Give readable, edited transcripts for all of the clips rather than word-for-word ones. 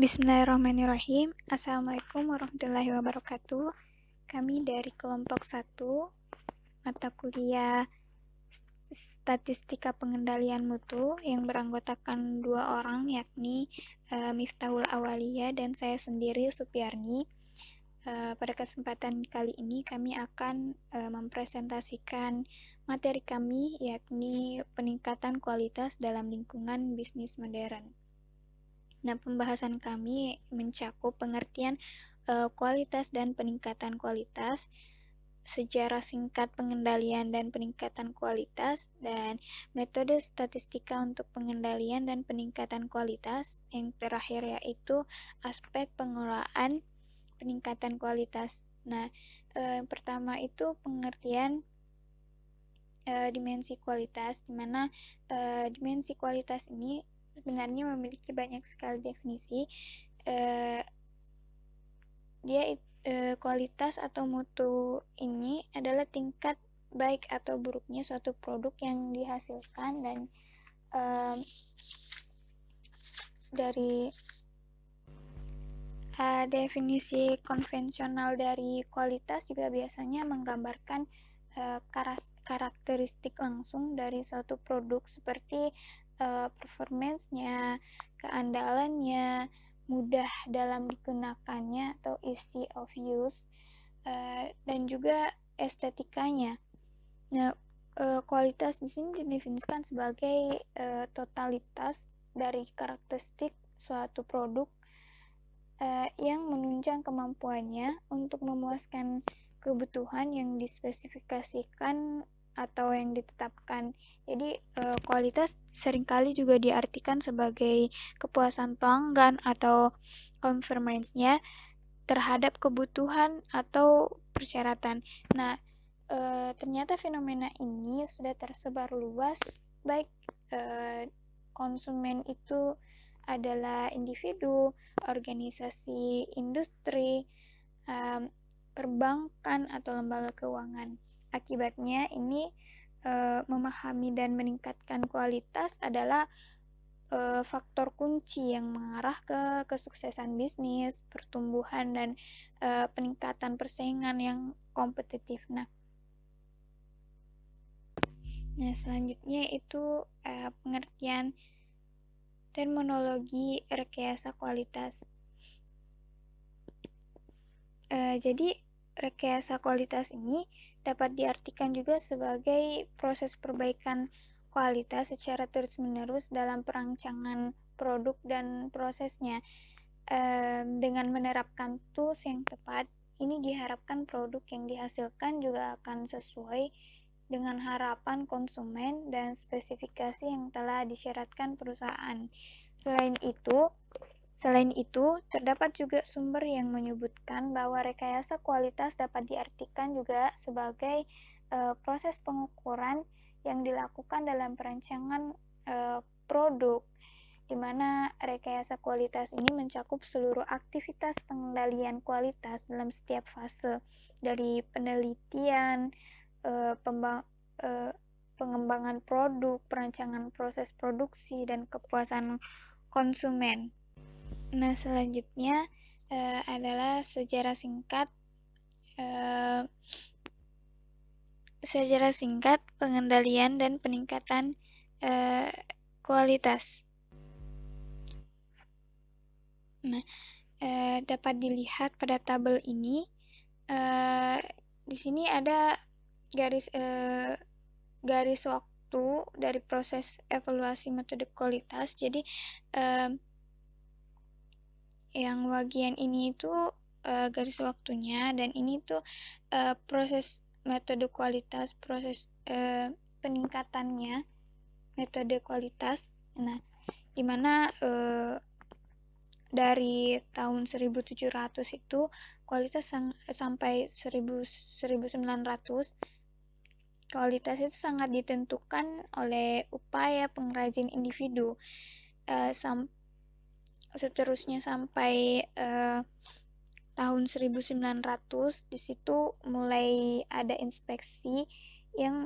Bismillahirrahmanirrahim. Assalamualaikum warahmatullahi wabarakatuh. Kami dari kelompok 1 mata kuliah Statistika Pengendalian Mutu yang beranggotakan 2 orang, yakni Miftahul Awaliyah dan saya sendiri, Supiarni. Pada kesempatan kali ini kami akan mempresentasikan materi kami, yakni peningkatan kualitas dalam lingkungan bisnis modern. Nah, pembahasan kami mencakup pengertian kualitas dan peningkatan kualitas, sejarah singkat pengendalian dan peningkatan kualitas, dan metode statistika untuk pengendalian dan peningkatan kualitas. Yang terakhir yaitu aspek pengelolaan peningkatan kualitas. Nah, yang pertama itu pengertian dimensi kualitas, di mana dimensi kualitas ini sebenarnya memiliki banyak sekali definisi. Kualitas atau mutu ini adalah tingkat baik atau buruknya suatu produk yang dihasilkan, dan dari definisi konvensional dari kualitas juga biasanya menggambarkan karakteristik langsung dari suatu produk seperti performance-nya, keandalannya, mudah dalam digunakannya atau easy of use, dan juga estetikanya. Nah, kualitas di sini didefinisikan sebagai totalitas dari karakteristik suatu produk yang menunjang kemampuannya untuk memuaskan kebutuhan yang dispesifikasikan atau yang ditetapkan. Jadi kualitas seringkali juga diartikan sebagai kepuasan pelanggan atau convenience-nya terhadap kebutuhan atau persyaratan. Nah, ternyata fenomena ini sudah tersebar luas, baik konsumen itu adalah individu, organisasi industri, perbankan atau lembaga keuangan. Akibatnya ini memahami dan meningkatkan kualitas adalah faktor kunci yang mengarah ke kesuksesan bisnis, pertumbuhan, dan peningkatan persaingan yang kompetitif. Nah, selanjutnya itu pengertian terminologi rekayasa kualitas. Jadi rekayasa kualitas ini dapat diartikan juga sebagai proses perbaikan kualitas secara terus-menerus dalam perancangan produk dan prosesnya. Dengan menerapkan tools yang tepat, ini diharapkan produk yang dihasilkan juga akan sesuai dengan harapan konsumen dan spesifikasi yang telah disyaratkan perusahaan. Selain itu, terdapat juga sumber yang menyebutkan bahwa rekayasa kualitas dapat diartikan juga sebagai proses pengukuran yang dilakukan dalam perancangan produk, di mana rekayasa kualitas ini mencakup seluruh aktivitas pengendalian kualitas dalam setiap fase, dari penelitian, pengembangan produk, perancangan proses produksi, dan kepuasan konsumen. Nah, selanjutnya adalah sejarah singkat pengendalian dan peningkatan kualitas. Nah, dapat dilihat pada tabel ini. Di sini ada garis waktu dari proses evaluasi metode kualitas. Jadi yang bagian ini itu garis waktunya, dan ini tuh proses metode kualitas, proses peningkatannya metode kualitas. Nah, dimana dari tahun 1700 itu kualitas sampai 1900, kualitas itu sangat ditentukan oleh upaya pengrajin individu. Seterusnya sampai tahun 1900, di situ mulai ada inspeksi yang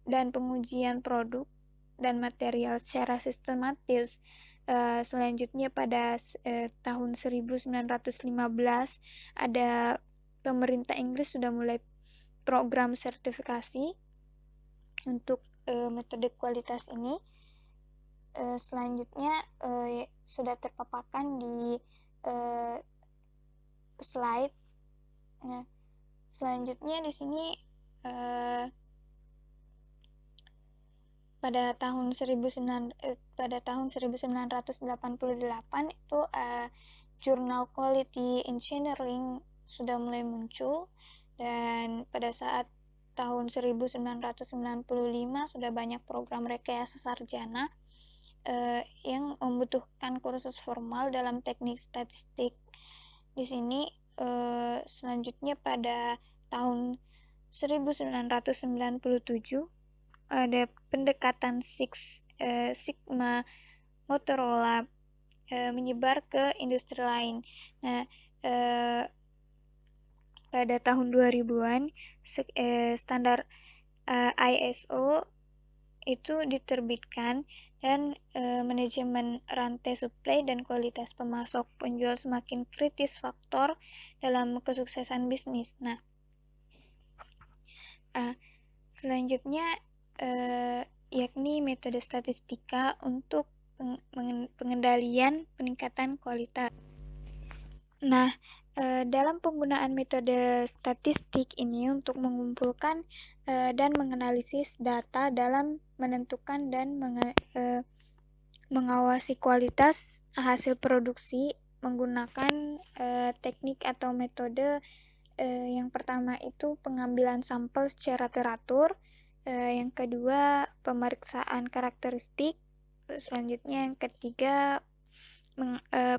dan pengujian produk dan material secara sistematis. Selanjutnya pada tahun 1915 ada pemerintah Inggris sudah mulai program sertifikasi untuk metode kualitas ini. Selanjutnya sudah terpaparkan di slide. Nah, selanjutnya di sini pada tahun 1988 itu jurnal Quality Engineering sudah mulai muncul, dan pada saat tahun 1995 sudah banyak program rekayasa sarjana yang membutuhkan kursus formal dalam teknik statistik. Di sini selanjutnya pada tahun 1997 ada pendekatan Sigma Motorola menyebar ke industri lain. Nah, pada tahun 2000-an standar ISO itu diterbitkan, dan manajemen rantai suplai dan kualitas pemasok penjual semakin kritis faktor dalam kesuksesan bisnis. Nah, selanjutnya yakni metode statistika untuk pengendalian peningkatan kualitas. Nah, dalam penggunaan metode statistik ini untuk mengumpulkan dan menganalisis data dalam menentukan dan mengawasi kualitas hasil produksi menggunakan teknik atau metode. Yang pertama itu pengambilan sampel secara teratur, yang kedua pemeriksaan karakteristik, selanjutnya yang ketiga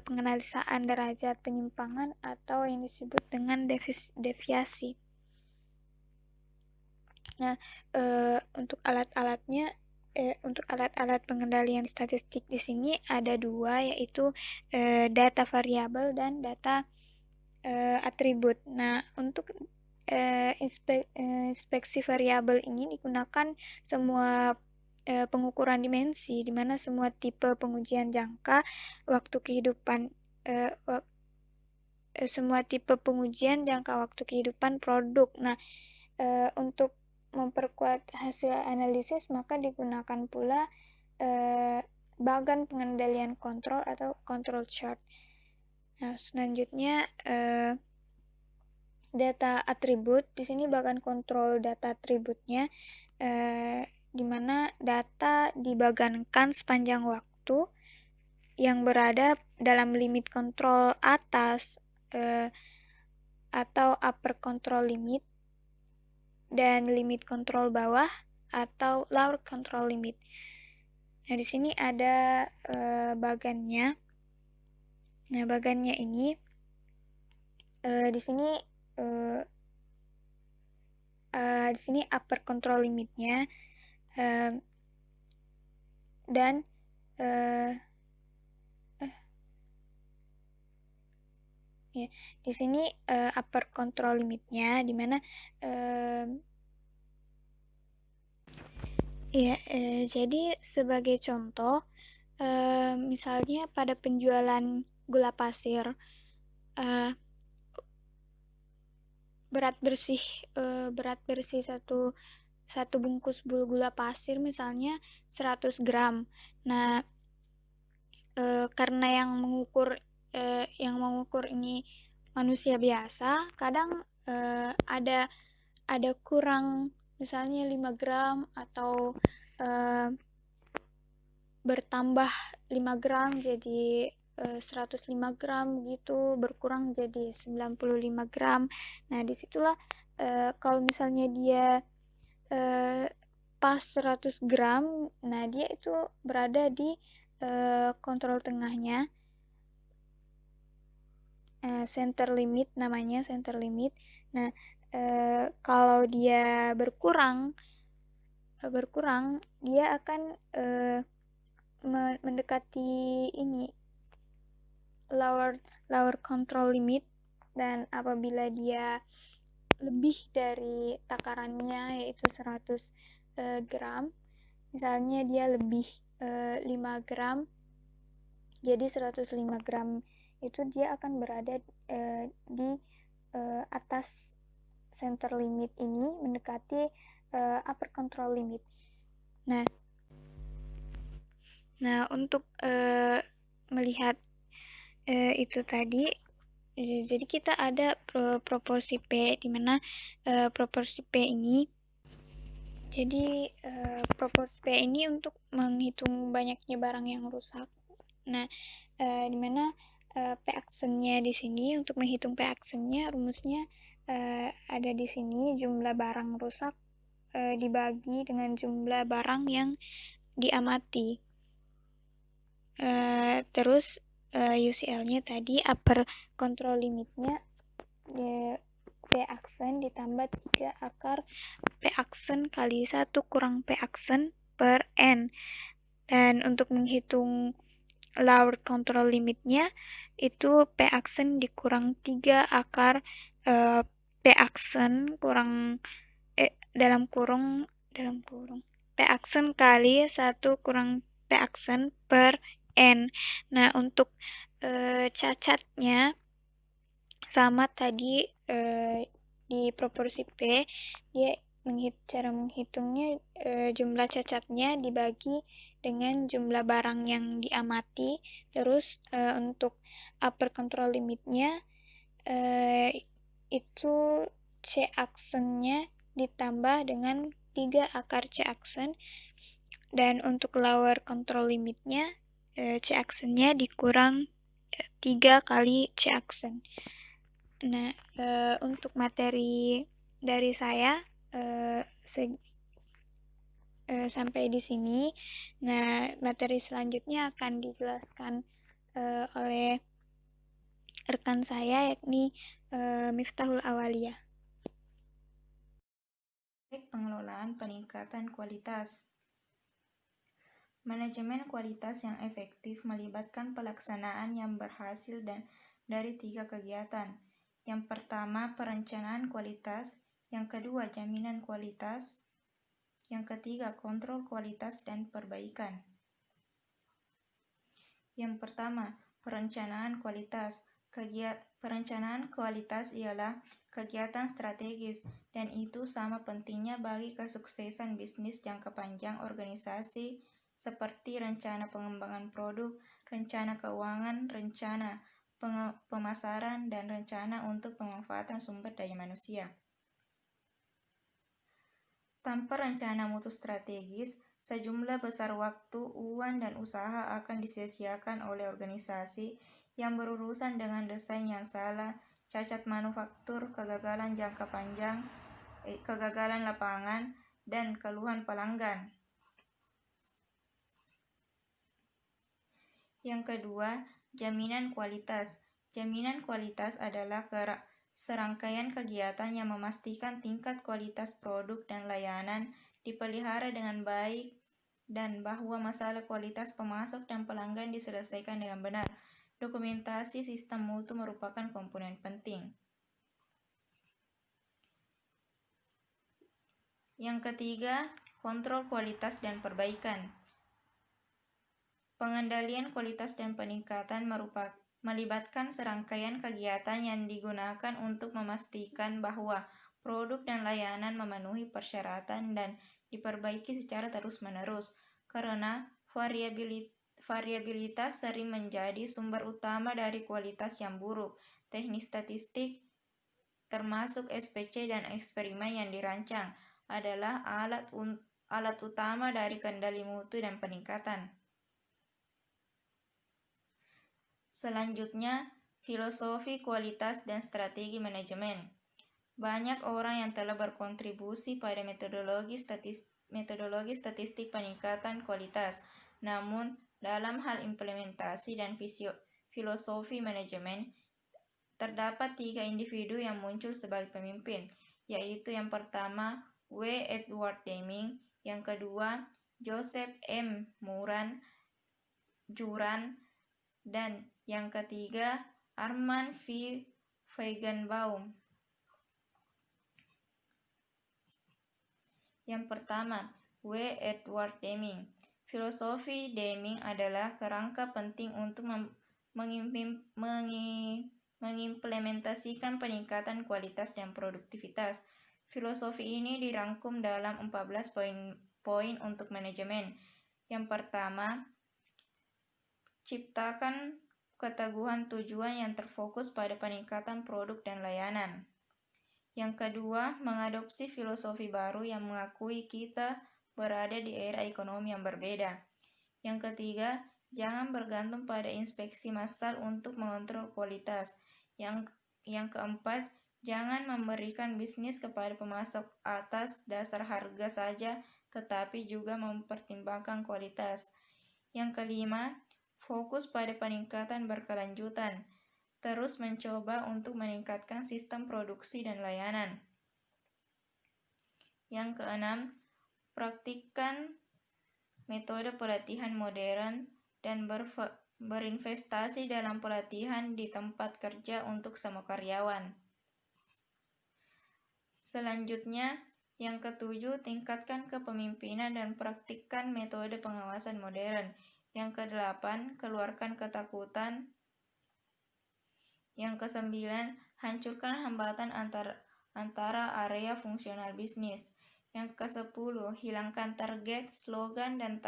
penganalisaan derajat penyimpangan atau yang disebut dengan deviasi. Nah, untuk alat-alatnya, untuk alat-alat pengendalian statistik di sini ada dua, yaitu data variabel dan data atribut. Nah, untuk inspeksi variabel ini digunakan semua pengukuran dimensi, di mana semua tipe pengujian jangka waktu kehidupan semua tipe pengujian jangka waktu kehidupan produk. Nah, untuk memperkuat hasil analisis maka digunakan pula bagan pengendalian kontrol atau control chart. Nah, selanjutnya data atribut. Di sini bagan kontrol data atributnya, di mana data dibagankan sepanjang waktu yang berada dalam limit kontrol atas atau upper control limit, dan limit kontrol bawah atau lower control limit. Nah, di sini ada bagannya. Nah, bagannya ini di sini di sini upper control limitnya, dan ya, di sini upper control limitnya, di mana ya, jadi sebagai contoh, misalnya pada penjualan gula pasir, berat bersih satu bungkus gula pasir misalnya 100 gram. Nah, karena yang mengukur ini manusia biasa, kadang ada kurang, misalnya 5 gram atau bertambah 5 gram jadi 105 gram gitu, berkurang jadi 95 gram. Nah, disitulah kalau misalnya dia pas 100 gram, nah dia itu berada di kontrol tengahnya, center limit namanya, center limit. Nah, kalau dia berkurang dia akan mendekati ini lower control limit, dan apabila dia lebih dari takarannya yaitu 100 gram, misalnya dia lebih 5 gram, Jadi 105 gram itu dia akan berada di atas center limit ini, mendekati upper control limit. Nah, untuk melihat itu tadi, jadi kita ada proporsi P, di mana proporsi P ini, jadi proporsi P ini untuk menghitung banyaknya barang yang rusak. Nah, di mana P aksennya di sini, untuk menghitung P aksennya, rumusnya ada di sini, jumlah barang rusak dibagi dengan jumlah barang yang diamati. Terus UCL-nya tadi upper control limitnya P aksen ditambah 3 akar P aksen kali 1 kurang P aksen per N. Dan untuk menghitung lower control limitnya itu P aksen dikurang 3 akar P aksen kurang dalam kurung P aksen kali 1 kurang P aksen per N. Nah, untuk cacatnya sama tadi di proporsi P, dia cara menghitungnya jumlah cacatnya dibagi dengan jumlah barang yang diamati. Terus untuk upper control limitnya itu C aksennya ditambah dengan 3 akar C aksen, dan untuk lower control limitnya C aksennya dikurang 3 kali C aksen. Nah, untuk materi dari saya sampai di sini. Nah, materi selanjutnya akan dijelaskan oleh rekan saya, yakni Miftahul Awaliyah. Pengelolaan peningkatan kualitas. Manajemen kualitas yang efektif melibatkan pelaksanaan yang berhasil dan dari 3 kegiatan. Yang pertama, perencanaan kualitas. Yang kedua, jaminan kualitas. Yang ketiga, kontrol kualitas dan perbaikan. Yang pertama, perencanaan kualitas. Perencanaan kualitas ialah kegiatan strategis, dan itu sama pentingnya bagi kesuksesan bisnis jangka panjang organisasi, seperti rencana pengembangan produk, rencana keuangan, rencana pemasaran, dan rencana untuk pemanfaatan sumber daya manusia. Tanpa rencana mutu strategis, sejumlah besar waktu, uang, dan usaha akan disia-siakan oleh organisasi yang berurusan dengan desain yang salah, cacat manufaktur, kegagalan jangka panjang, kegagalan lapangan, dan keluhan pelanggan. Yang kedua, jaminan kualitas. Jaminan kualitas adalah serangkaian kegiatan yang memastikan tingkat kualitas produk dan layanan dipelihara dengan baik dan bahwa masalah kualitas pemasok dan pelanggan diselesaikan dengan benar. Dokumentasi sistem mutu merupakan komponen penting. Yang ketiga, kontrol kualitas dan perbaikan. Pengendalian kualitas dan peningkatan melibatkan serangkaian kegiatan yang digunakan untuk memastikan bahwa produk dan layanan memenuhi persyaratan dan diperbaiki secara terus-menerus, karena variabilitas sering menjadi sumber utama dari kualitas yang buruk. Teknik statistik, termasuk SPC dan eksperimen yang dirancang, adalah alat utama dari kendali mutu dan peningkatan. Selanjutnya, filosofi kualitas dan strategi manajemen. Banyak orang yang telah berkontribusi pada metodologi statistik peningkatan kualitas. Namun, dalam hal implementasi dan filosofi manajemen, terdapat 3 individu yang muncul sebagai pemimpin, yaitu yang pertama, W. Edward Deming, yang kedua, Joseph M. Juran, dan yang ketiga, Armand V. Feigenbaum. Yang pertama, W. Edward Deming. Filosofi Deming adalah kerangka penting untuk mengimplementasikan peningkatan kualitas dan produktivitas. Filosofi ini dirangkum dalam 14 poin untuk manajemen. Yang pertama, ciptakan keteguhan tujuan yang terfokus pada peningkatan produk dan layanan. Yang kedua, mengadopsi filosofi baru yang mengakui kita berada di era ekonomi yang berbeda. Yang ketiga, jangan bergantung pada inspeksi massal untuk mengontrol kualitas. Yang keempat, jangan memberikan bisnis kepada pemasok atas dasar harga saja, tetapi juga mempertimbangkan kualitas. Yang kelima, fokus pada peningkatan berkelanjutan. Terus mencoba untuk meningkatkan sistem produksi dan layanan. Yang keenam, praktikkan metode pelatihan modern dan berinvestasi dalam pelatihan di tempat kerja untuk semua karyawan. Selanjutnya, yang ketujuh, tingkatkan kepemimpinan dan praktikkan metode pengawasan modern. Yang kedelapan, keluarkan ketakutan. Yang kesembilan, hancurkan hambatan antara area fungsional bisnis. Yang kesepuluh, hilangkan target, slogan, dan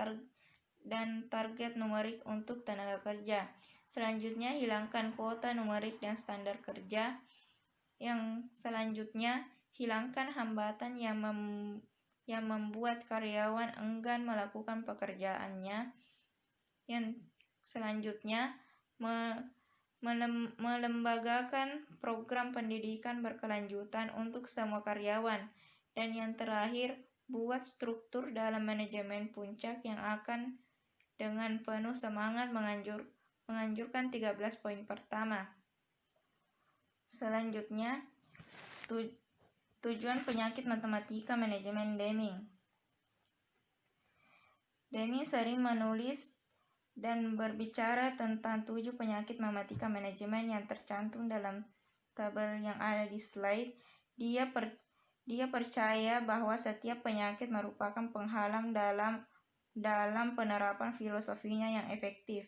target numerik untuk tenaga kerja. Selanjutnya, hilangkan kuota numerik dan standar kerja. Yang selanjutnya, hilangkan hambatan yang membuat karyawan enggan melakukan pekerjaannya. Yang selanjutnya, melembagakan program pendidikan berkelanjutan untuk semua karyawan. Dan yang terakhir, buat struktur dalam manajemen puncak yang akan dengan penuh semangat menganjurkan 13 poin pertama. Selanjutnya, tujuan penyakit matematika manajemen Deming. Deming sering menulis dan berbicara tentang 7 penyakit matematika manajemen yang tercantum dalam tabel yang ada di slide. Dia percaya bahwa setiap penyakit merupakan penghalang dalam penerapan filosofinya yang efektif.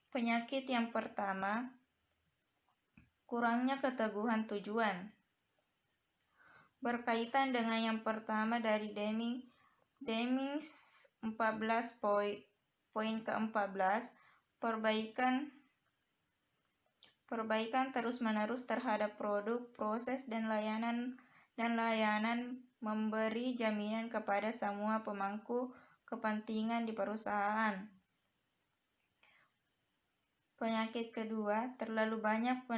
Penyakit yang pertama, kurangnya keteguhan tujuan. Berkaitan dengan yang pertama dari Deming 14 poin ke-14, perbaikan terus-menerus terhadap produk, proses, dan layanan memberi jaminan kepada semua pemangku kepentingan di perusahaan. Penyakit kedua, terlalu banyak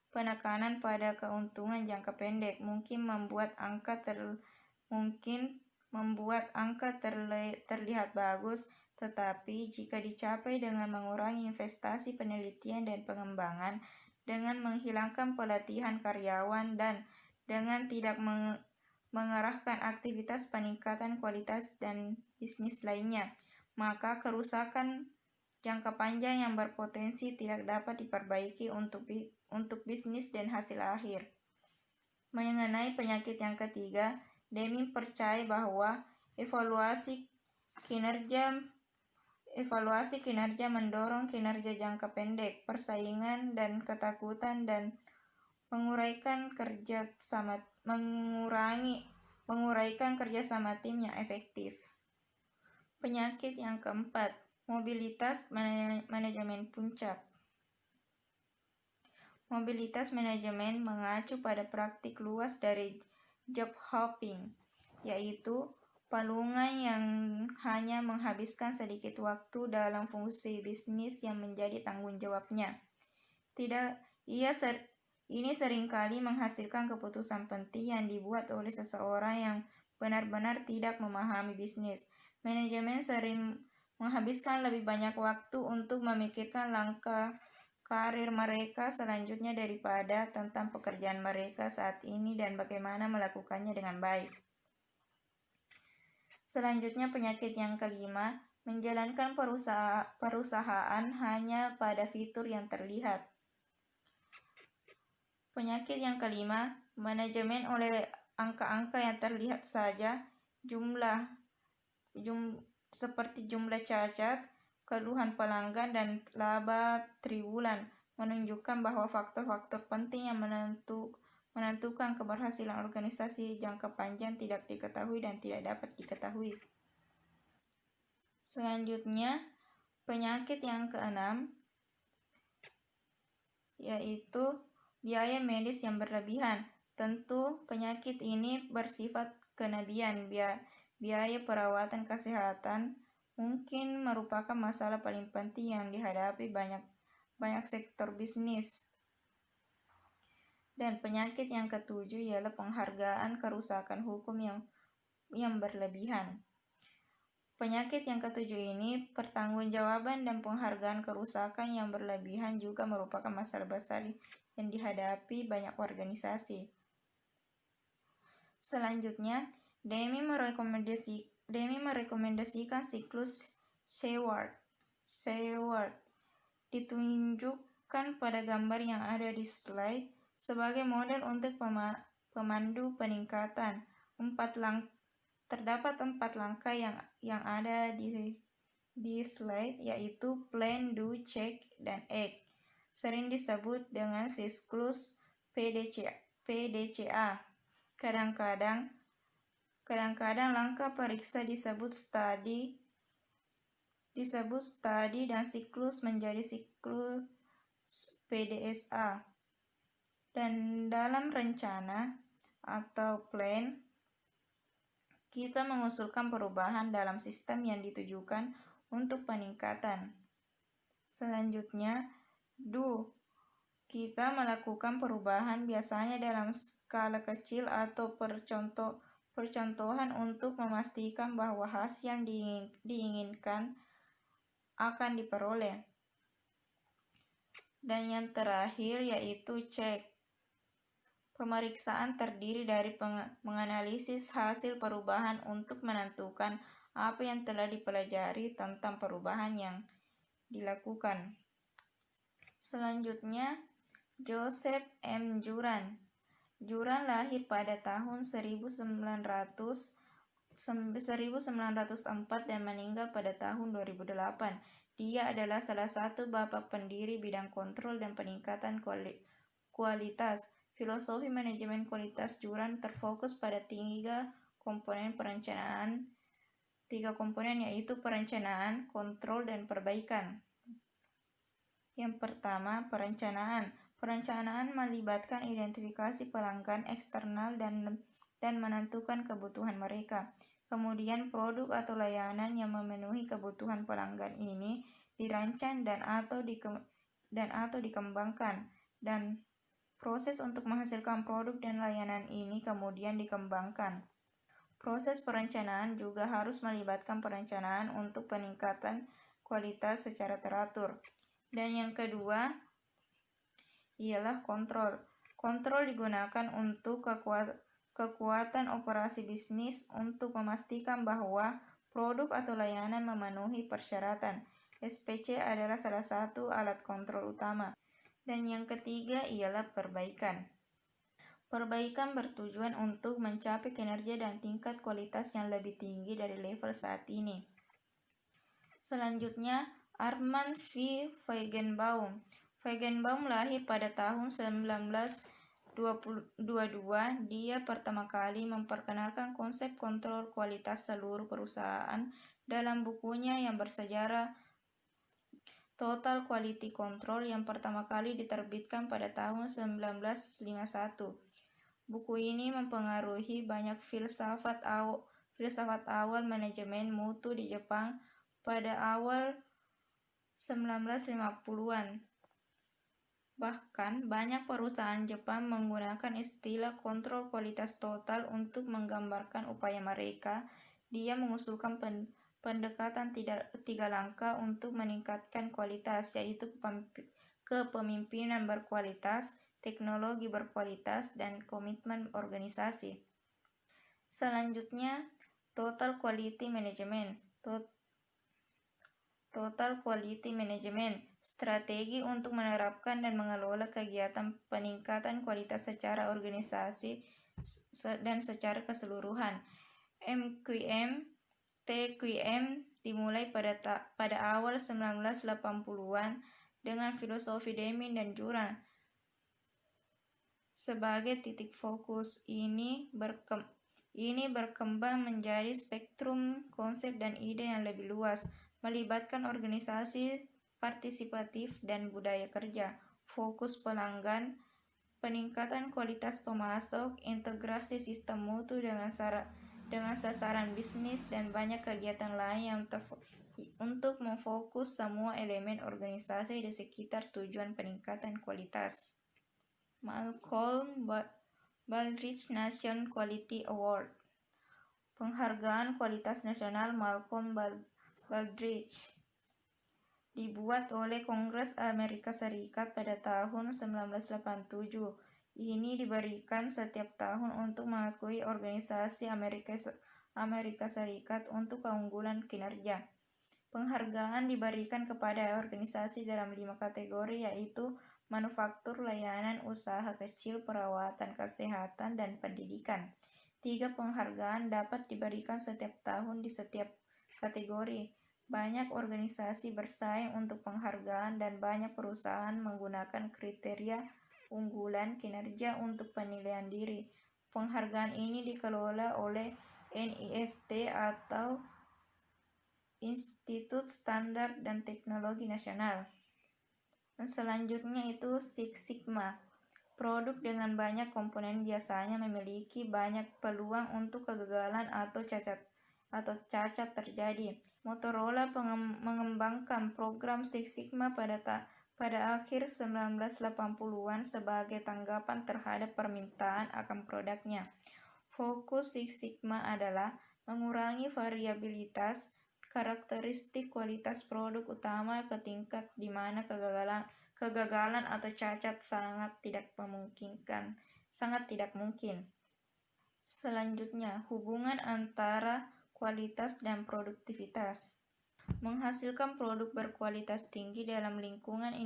penekanan pada keuntungan jangka pendek mungkin membuat angka terlihat bagus, tetapi jika dicapai dengan mengurangi investasi penelitian dan pengembangan, dengan menghilangkan pelatihan karyawan, dan dengan tidak mengerahkan aktivitas peningkatan kualitas dan bisnis lainnya, maka kerusakan jangka panjang yang berpotensi tidak dapat diperbaiki untuk bisnis dan hasil akhir. Mengenai penyakit yang ketiga, Deming percaya bahwa evaluasi kinerja mendorong kinerja jangka pendek, persaingan dan ketakutan, dan menguraikan kerjasama tim yang efektif. Penyakit yang keempat, mobilitas manajemen puncak. Mobilitas manajemen mengacu pada praktik luas dari job hopping, yaitu palungan yang hanya menghabiskan sedikit waktu dalam fungsi bisnis yang menjadi tanggung jawabnya. Ini seringkali menghasilkan keputusan penting yang dibuat oleh seseorang yang benar-benar tidak memahami bisnis. Manajemen sering menghabiskan lebih banyak waktu untuk memikirkan langkah karir mereka selanjutnya daripada tentang pekerjaan mereka saat ini dan bagaimana melakukannya dengan baik. Selanjutnya, penyakit yang kelima, menjalankan perusahaan hanya pada fitur yang terlihat. Penyakit yang kelima, manajemen oleh angka-angka yang terlihat saja, jumlah seperti jumlah cacat, keluhan pelanggan, dan laba triwulan, menunjukkan bahwa faktor-faktor penting yang menentukan keberhasilan organisasi jangka panjang tidak diketahui dan tidak dapat diketahui. Selanjutnya, penyakit yang keenam yaitu biaya medis yang berlebihan. Tentu penyakit ini bersifat kenabian. Biaya perawatan kesehatan mungkin merupakan masalah paling penting yang dihadapi banyak sektor bisnis. Dan penyakit yang ketujuh ialah penghargaan kerusakan hukum yang berlebihan. Penyakit yang ketujuh ini, pertanggungjawaban dan penghargaan kerusakan yang berlebihan juga merupakan masalah besar yang dihadapi banyak organisasi. Selanjutnya, Demi merekomendasikan siklus Sheward. Ditunjukkan pada gambar yang ada di slide sebagai model untuk pemandu peningkatan. Terdapat 4 langkah yang ada di slide, yaitu plan, do, check, dan act. Sering disebut dengan siklus PDCA. Kadang-kadang langkah periksa disebut study dan siklus menjadi siklus PDSA. Dan dalam rencana atau plan, kita mengusulkan perubahan dalam sistem yang ditujukan untuk peningkatan. Selanjutnya, do. Kita melakukan perubahan biasanya dalam skala kecil atau percontohan untuk memastikan bahwa hasil yang diinginkan akan diperoleh. Dan yang terakhir yaitu check. Pemeriksaan terdiri dari menganalisis hasil perubahan untuk menentukan apa yang telah dipelajari tentang perubahan yang dilakukan. Selanjutnya, Joseph M. Juran. Juran lahir pada tahun 1904 dan meninggal pada tahun 2008. Dia adalah salah satu bapak pendiri bidang kontrol dan peningkatan kualitas. Filosofi manajemen kualitas Juran terfokus pada 3 komponen perencanaan, yaitu perencanaan, kontrol, dan perbaikan. Yang pertama, perencanaan. Perencanaan melibatkan identifikasi pelanggan eksternal dan menentukan kebutuhan mereka. Kemudian produk atau layanan yang memenuhi kebutuhan pelanggan ini dirancang dan atau dikembangkan, dan proses untuk menghasilkan produk dan layanan ini kemudian dikembangkan. Proses perencanaan juga harus melibatkan perencanaan untuk peningkatan kualitas secara teratur. Dan yang kedua ialah kontrol. Kontrol digunakan untuk kekuatan operasi bisnis untuk memastikan bahwa produk atau layanan memenuhi persyaratan. SPC adalah salah satu alat kontrol utama. Dan yang ketiga ialah perbaikan. Perbaikan bertujuan untuk mencapai kinerja dan tingkat kualitas yang lebih tinggi dari level saat ini. Selanjutnya, Armand V. Feigenbaum. Feigenbaum lahir pada tahun 1922. Dia pertama kali memperkenalkan konsep kontrol kualitas seluruh perusahaan dalam bukunya yang bersejarah Total Quality Control yang pertama kali diterbitkan pada tahun 1951. Buku ini mempengaruhi banyak filsafat awal manajemen mutu di Jepang pada awal 1950-an. Bahkan banyak perusahaan Jepang menggunakan istilah kontrol kualitas total untuk menggambarkan upaya mereka. Dia mengusulkan pendekatan 3 langkah untuk meningkatkan kualitas, yaitu kepemimpinan berkualitas, teknologi berkualitas, dan komitmen organisasi. Selanjutnya, Total Quality Management. Total Quality Management, strategi untuk menerapkan dan mengelola kegiatan peningkatan kualitas secara organisasi dan secara keseluruhan. MQM TQM dimulai pada awal 1980-an dengan filosofi Deming dan Juran sebagai titik fokus. Ini berkembang menjadi spektrum konsep dan ide yang lebih luas, melibatkan organisasi partisipatif dan budaya kerja, fokus pelanggan, peningkatan kualitas pemasok, integrasi sistem mutu dengan sasaran bisnis, dan banyak kegiatan lain yang untuk memfokus semua elemen organisasi di sekitar tujuan peningkatan kualitas. Malcolm Baldrige National Quality Award. Penghargaan kualitas nasional Malcolm Baldrige dibuat oleh Kongres Amerika Serikat pada tahun 1987. Ini diberikan setiap tahun untuk mengakui organisasi Amerika Serikat untuk keunggulan kinerja. Penghargaan diberikan kepada organisasi dalam 5 kategori, yaitu manufaktur, layanan, usaha kecil, perawatan kesehatan, dan pendidikan. 3 penghargaan dapat diberikan setiap tahun di setiap kategori. Banyak organisasi bersaing untuk penghargaan dan banyak perusahaan menggunakan kriteria unggulan kinerja untuk penilaian diri. Penghargaan ini dikelola oleh NIST atau Institut Standar dan Teknologi Nasional. Dan selanjutnya itu Six Sigma. Produk dengan banyak komponen biasanya memiliki banyak peluang untuk kegagalan atau cacat terjadi. Motorola mengembangkan program Six Sigma pada akhir 1980-an sebagai tanggapan terhadap permintaan akan produknya. Fokus Six Sigma adalah mengurangi variabilitas karakteristik kualitas produk utama ke tingkat di mana kegagalan atau cacat sangat tidak mungkin. Selanjutnya, hubungan antara kualitas dan produktivitas. Menghasilkan produk berkualitas tinggi dalam lingkungan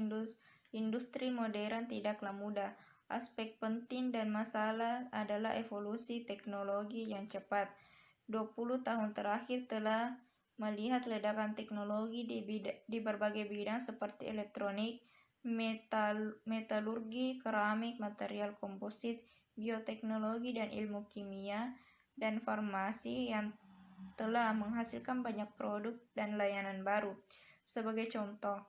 industri modern tidaklah mudah. Aspek penting dan masalah adalah evolusi teknologi yang cepat. 20 tahun terakhir telah melihat ledakan teknologi di berbagai bidang seperti elektronik, metalurgi, keramik, material komposit, bioteknologi, dan ilmu kimia dan farmasi yang telah menghasilkan banyak produk dan layanan baru. Sebagai contoh,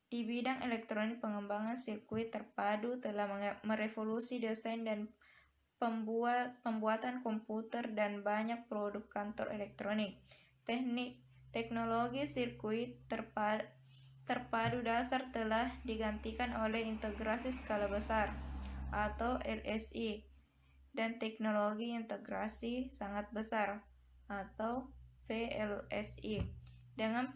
di bidang elektronik, pengembangan sirkuit terpadu telah merevolusi desain dan pembuatan komputer dan banyak produk kantor elektronik. Teknologi sirkuit terpadu dasar telah digantikan oleh integrasi skala besar atau LSI dan teknologi integrasi sangat besar atau VLSI dengan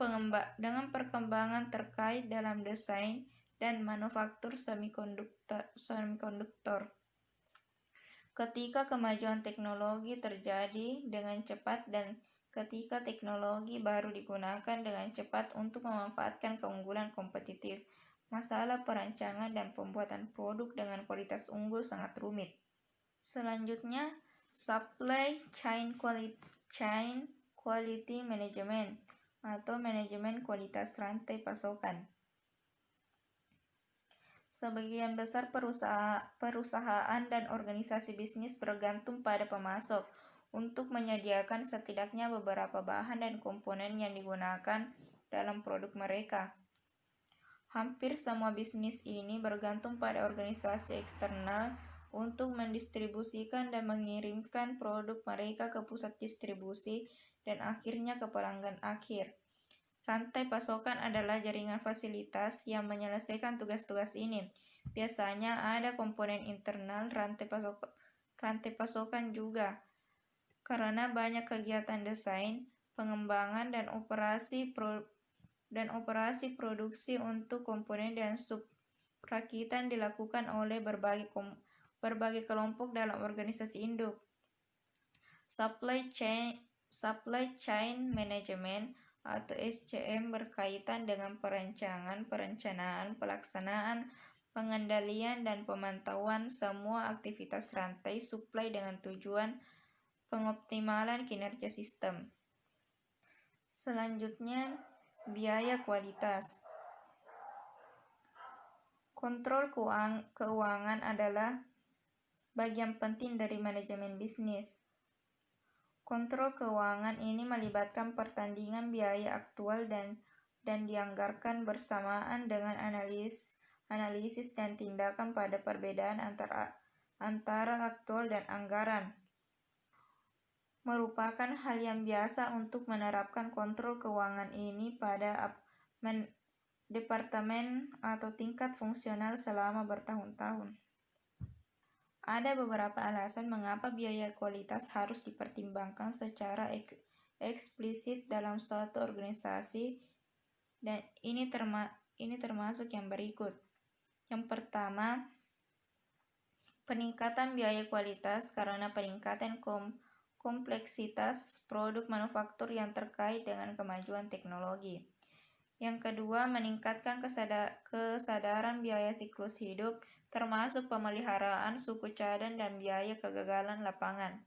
perkembangan terkait dalam desain dan manufaktur semikonduktor. Ketika kemajuan teknologi terjadi dengan cepat dan ketika teknologi baru digunakan dengan cepat untuk memanfaatkan keunggulan kompetitif, masalah perancangan dan pembuatan produk dengan kualitas unggul sangat rumit. Selanjutnya, Supply Chain Quality Management atau manajemen kualitas rantai pasokan. Sebagian besar perusahaan dan organisasi bisnis bergantung pada pemasok untuk menyediakan setidaknya beberapa bahan dan komponen yang digunakan dalam produk mereka. Hampir semua bisnis ini bergantung pada organisasi eksternal untuk mendistribusikan dan mengirimkan produk mereka ke pusat distribusi dan akhirnya ke pelanggan akhir. Rantai pasokan adalah jaringan fasilitas yang menyelesaikan tugas-tugas ini. Biasanya ada komponen internal rantai pasokan juga. Karena banyak kegiatan desain, pengembangan, dan operasi produksi untuk komponen dan subrakitan dilakukan oleh berbagai kelompok dalam organisasi induk. Supply Chain Management atau SCM berkaitan dengan perencanaan, pelaksanaan, pengendalian, dan pemantauan semua aktivitas rantai suplai dengan tujuan pengoptimalan kinerja sistem. Selanjutnya, biaya kualitas. Kontrol keuangan adalah bagian penting dari manajemen bisnis. Kontrol keuangan ini melibatkan pertandingan biaya aktual dan dianggarkan bersamaan dengan analisis dan tindakan pada perbedaan antara aktual dan anggaran. Merupakan hal yang biasa untuk menerapkan kontrol keuangan ini pada departemen atau tingkat fungsional selama bertahun-tahun. Ada beberapa alasan mengapa biaya kualitas harus dipertimbangkan secara eksplisit dalam suatu organisasi, dan ini termasuk yang berikut. Yang pertama, peningkatan biaya kualitas karena peningkatan kompleksitas produk manufaktur yang terkait dengan kemajuan teknologi. Yang kedua, meningkatkan kesadaran biaya siklus hidup, termasuk pemeliharaan suku cadang dan biaya kegagalan lapangan.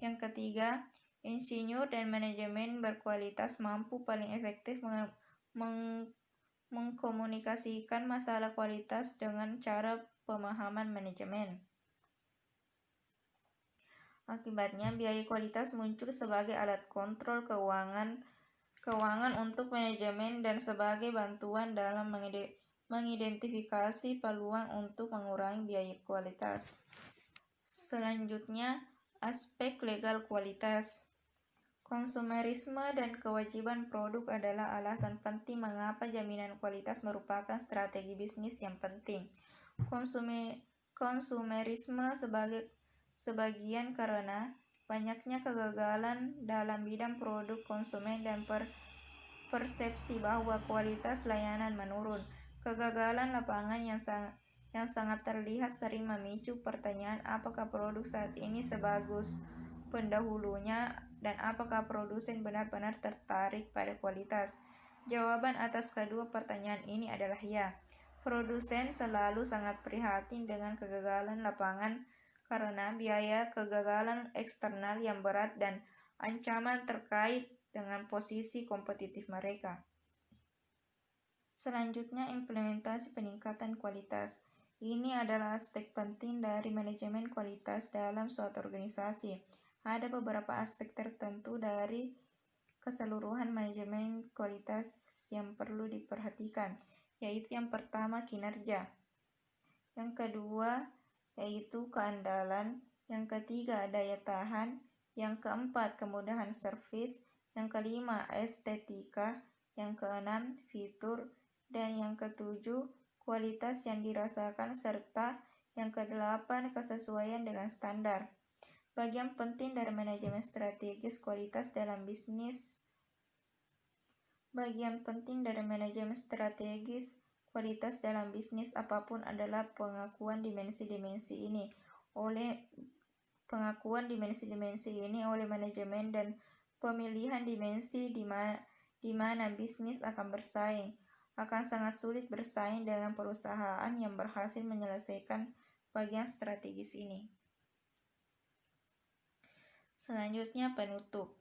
Yang ketiga, insinyur dan manajemen berkualitas mampu paling efektif mengkomunikasikan masalah kualitas dengan cara pemahaman manajemen. Akibatnya, biaya kualitas muncul sebagai alat kontrol keuangan untuk manajemen dan sebagai bantuan dalam mengidentifikasi peluang untuk mengurangi biaya kualitas. Selanjutnya, aspek legal kualitas. Konsumerisme dan kewajiban produk adalah alasan penting mengapa jaminan kualitas merupakan strategi bisnis yang penting. Konsumerisme sebagian karena banyaknya kegagalan dalam bidang produk konsumen dan persepsi bahwa kualitas layanan menurun. Kegagalan lapangan yang sangat terlihat sering memicu pertanyaan apakah produk saat ini sebagus pendahulunya dan apakah produsen benar-benar tertarik pada kualitas. Jawaban atas kedua pertanyaan ini adalah ya. Produsen selalu sangat prihatin dengan kegagalan lapangan karena biaya kegagalan eksternal yang berat dan ancaman terkait dengan posisi kompetitif mereka. Selanjutnya, implementasi peningkatan kualitas. Ini adalah aspek penting dari manajemen kualitas dalam suatu organisasi. Ada beberapa aspek tertentu dari keseluruhan manajemen kualitas yang perlu diperhatikan, yaitu yang pertama, kinerja. Yang kedua, yaitu keandalan. Yang ketiga, daya tahan. Yang keempat, kemudahan servis. Yang kelima, estetika. Yang keenam, fitur. Dan yang ketujuh, kualitas yang dirasakan, serta yang kedelapan, kesesuaian dengan standar. Bagian penting dari manajemen strategis kualitas dalam bisnis. Bagian penting dari manajemen strategis kualitas dalam bisnis apapun adalah pengakuan dimensi-dimensi ini oleh manajemen dan pemilihan dimensi di mana bisnis akan bersaing. Akan sangat sulit bersaing dengan perusahaan yang berhasil menyelesaikan bagian strategis ini. Selanjutnya, penutup.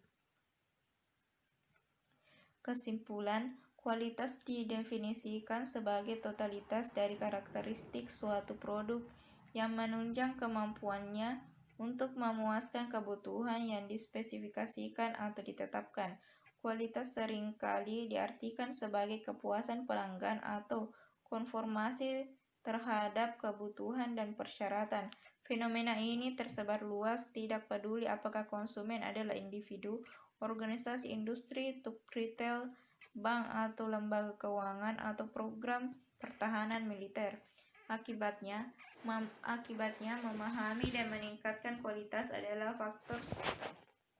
Kesimpulan, kualitas didefinisikan sebagai totalitas dari karakteristik suatu produk yang menunjang kemampuannya untuk memuaskan kebutuhan yang dispesifikasikan atau ditetapkan. Kualitas seringkali diartikan sebagai kepuasan pelanggan atau konformasi terhadap kebutuhan dan persyaratan. Fenomena ini tersebar luas, tidak peduli apakah konsumen adalah individu, organisasi industri, retail, bank atau lembaga keuangan, atau program pertahanan militer. Akibatnya, memahami dan meningkatkan kualitas adalah faktor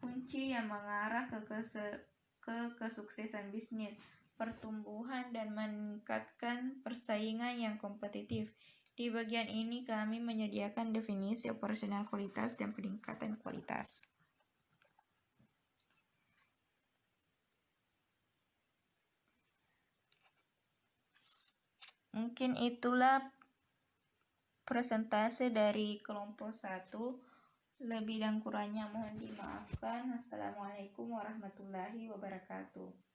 kunci yang mengarah ke kesuksesan bisnis, pertumbuhan, dan meningkatkan persaingan yang kompetitif. Di bagian ini kami menyediakan definisi operasional kualitas dan peningkatan kualitas. Mungkin itulah presentase dari kelompok 1. Lebih dan kurangnya mohon dimaafkan. Assalamualaikum warahmatullahi wabarakatuh.